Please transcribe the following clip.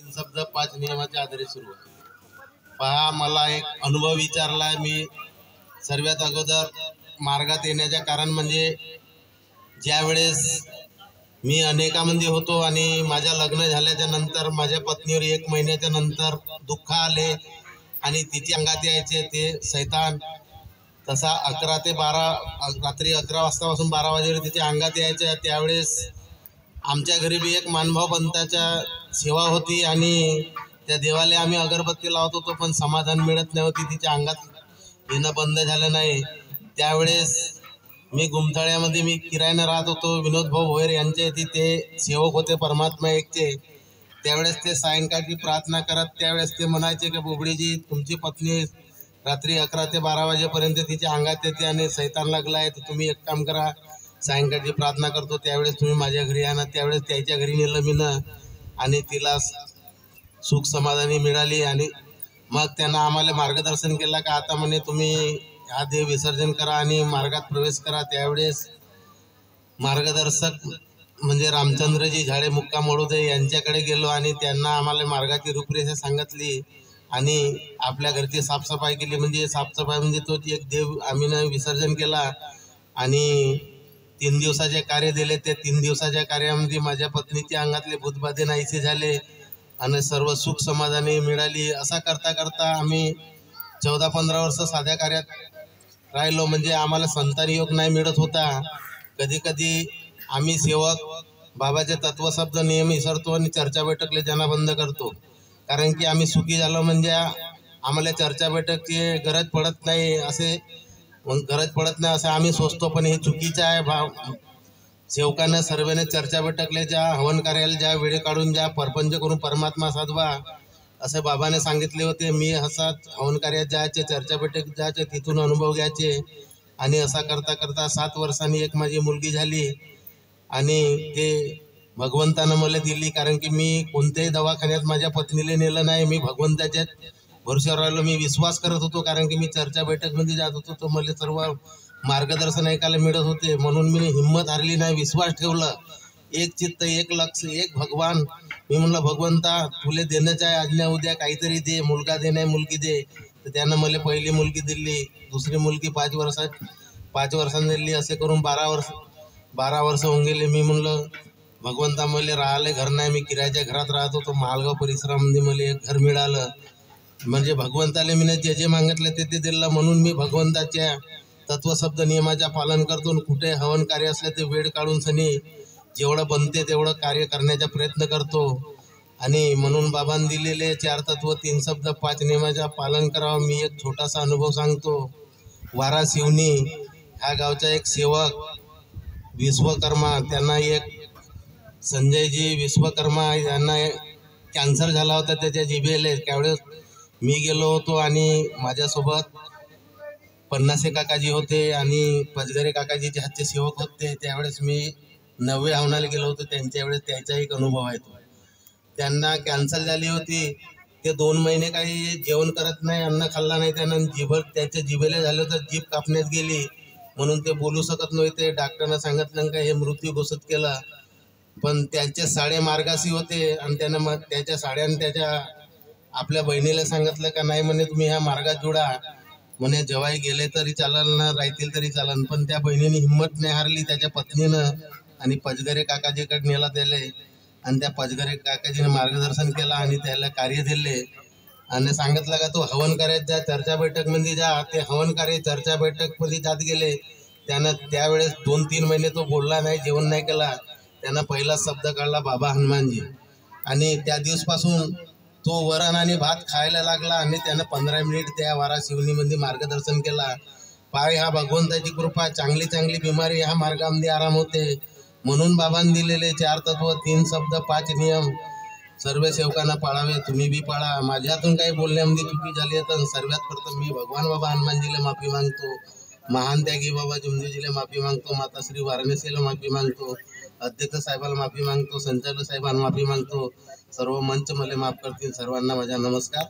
तीन शब्द पाच नियमाच्या आधारे सुरू आहे. पहा, मला एक अनुभव विचारला. मी सर्वात अगोदर मार्गात येण्याचे कारण म्हणजे ज्या वेळेस मी अनेकामध्ये होतो आणि माझ्या लग्न झाल्याच्या नंतर माझ्या पत्नीवर 1 महिन्याच्या नंतर दुःख आले आणि तिच्या अंगात यायचे ते सैतान. तसा 11 ते 12 रात्री 11 वाजतापासून 12 वाजेपर्यंत तिच्या अंगात यायच्या. त्यावेळेस आमच्या घरी बी एक मानभाव पंथाच्या सेवा होती आणि त्या देवाला आम्ही अगरबत्ती लावत होतो, पण समाधान मिळत नव्हती. तिच्या अंगात येणं बंद झालं नाही. त्यावेळेस मी गुमथाळ्यामध्ये मी किरायानं राहत होतो. विनोद भाऊ भोयर यांचे तिथे सेवक होते परमात्मा एकचे. त्यावेळेस ते सायंकाळची प्रार्थना करत त्यावेळेस ते म्हणायचे की बोबडीजी, तुमची पत्नी रात्री 11 ते 12 वाजेपर्यंत तिच्या अंगात येते आणि सैतान लागला आहे, तर तुम्ही एक काम करा, सायंकाळची प्रार्थना करतो त्यावेळेस तुम्ही माझ्या घरी आणा. त्यावेळेस त्याच्या घरी नेलं मी ना आणि तिला सुख समाधानी मिळाली. आणि मग त्यांना आम्हाला मार्गदर्शन केलं का आता म्हणे तुम्ही हा देव विसर्जन करा आणि मार्गात प्रवेश करा. त्यावेळेस मार्गदर्शक म्हणजे रामचंद्रजी झाडे मुक्काम मळुदे यांच्याकडे गेलो आणि त्यांना आम्हाला मार्गाची रूपरेषा सांगितली आणि आपल्या घरची साफसफाई केली. म्हणजे साफसफाई म्हणजे तो एक देव आम्ही विसर्जन केला आणि 3 दिवसाचे कार्य दिले. ते 3 दिवसाच्या कार्यामध्ये माझ्या पत्नीच्या अंगातले भूतबाधे नाहीसे झाले आणि सर्व सुख समाधानी मिळाली. असा करता करता आम्ही 14-15 वर्ष साध्या कार्यात राहिलो. म्हणजे आम्हाला संतान योग नाही मिळत होता. कधी कधी आम्ही सेवक बाबाचे तत्वशब्द नियम विसरतो आणि चर्चा बैठकले जाणं बंद करतो, कारण की आम्ही सुखी झालो म्हणजे आम्हाला चर्चा बैठकची गरज पडत नाही असं आम्ही सोचतो. पण हे चुकीचं आहे. सेवकांना सर्वांनी चर्चा बैठकले जा, हवन कार्याला जा, वेळ काढून जा, परपंच करून परमात्मा साधवा असे बाबाने सांगितले होते. मी असाच हवन कार्यात जायचे, चर्चा बैठक जायचे, तिथून अनुभव घ्यायचे. आणि असा करता करता 7 वर्षांनी एक माझी मुलगी झाली आणि ते भगवंतानं मला दिली. कारण की मी कोणत्याही दवाखान्यात माझ्या पत्नीला नेलं नाही. मी भगवंताच्या भरोश्यावर राहिलो. मी विश्वास करत होतो कारण की मी चर्चा बैठकमध्ये जात होतो, तर मला सर्व मार्गदर्शन ऐकायला मिळत होते. म्हणून मी हिंमत हारली नाही, विश्वास ठेवला. एक चित्त, एक लक्ष, एक भगवान. मी म्हणलं भगवंता तुले देणंच आहे, आज्ञा उद्या काहीतरी दे, मुलगा दे नाही मुलगी दे. तर त्यानं मला पहिली मुलगी दिली, दुसरी मुलगी 5 वर्षांनी दिली. असे करून 12 वर्ष होऊन गेले. मी म्हणलं भगवंता मला राहायला घर नाही, मी किरायाच्या घरात राहत होतो. मालगाव परिसरामध्ये मला एक घर मिळालं. म्हणजे भगवंताला मी जे जे मागितलं ते दिलं. म्हणून मी भगवंताच्या तत्वशब्द नियमाच्या पालन करतो. कुठे हवन कार्य असले ते वेळ काढून सनी जेवढं बनते तेवढं कार्य करण्याचा प्रयत्न करतो. आणि म्हणून बाबांनी दिलेले 4 तत्व 3 शब्द 5 नियमाचा पालन करावं. मी एक छोटासा अनुभव सांगतो. वारा शिवनी ह्या गावचा एक सेवक विश्वकर्मा, त्यांना एक संजयजी विश्वकर्मा यांना कॅन्सर झाला होता त्याच्या जिभेले. त्यावेळेस मी गेलो होतो आणि माझ्यासोबत पन्नासे काकाजी होते आणि पजगरे काकाजीचे हातचे सेवक होते. त्यावेळेस मी 9व्या हवनाला गेलो होतो. त्यांच्या वेळेस त्याचा एक अनुभव आहे. तो त्यांना कॅन्सर झाली होती. ते 2 महिने काही जेवण करत नाही, अन्न खाल्ला नाही. त्यानं त्याच्या जिभेला झालं होतं, जीभ कापण्यात गेली म्हणून ते बोलू शकत नव्हते. डॉक्टरनं सांगितलं का हे मृत्यू घोषित केला. पण त्यांचे साडे मार्गाशी होते आणि त्यानं मग त्याच्या साड्यानं त्याच्या आपल्या बहिणीला सांगितलं का नाही म्हणे तुम्ही ह्या मार्गात जोडा म्हणे, जेव्हाही गेले तरी चालेल ना, राहतील तरी चालेल. पण त्या बहिणीने हिंमत नाही हारली. त्याच्या पत्नीनं आणि पजगरे काकाजीकडे नेला त्याले आणि त्या पजगरे काकाजीने मार्गदर्शन केलं आणि त्याला कार्य दिले आणि सांगितलं का तो हवन कार्यात जा, चर्चा बैठकमध्ये जा. ते हवन कार्य चर्चा बैठकमध्ये जात गेले. त्यानं त्यावेळेस 2-3 महिने तो बोलला नाही, जेवण नाही केला. त्यानं पहिला शब्द काढला बाबा हनुमानजी आणि त्या दिवसपासून तो वरण आणि भात खायला लागला आणि त्यानं 15 मिनिट त्या वारा शिवनीमध्ये मार्गदर्शन केला. पाय हा भगवंताची कृपा, चांगली बिमारी ह्या मार्गामध्ये आराम होते. म्हणून बाबांनी दिलेले 4 तत्व 3 शब्द 5 नियम सर्व सेवकांना पाळावे. तुम्ही बी पाळा. माझ्यातून काही बोलण्यामध्ये चुकी झाली तर सर्वात प्रथम मी भगवान बाबा हनुमानजीला माफी मागतो. महान त्यागी बाबा जुमदेवजीला माफी मागतो. माताश्री वाराणसीला माफी मागतो. अध्यक्ष साहेबाला माफी मागतो. संचालक साहेबांना माफी मागतो. सर्व मंच मला माफ करतील. सर्वांना माझा नमस्कार.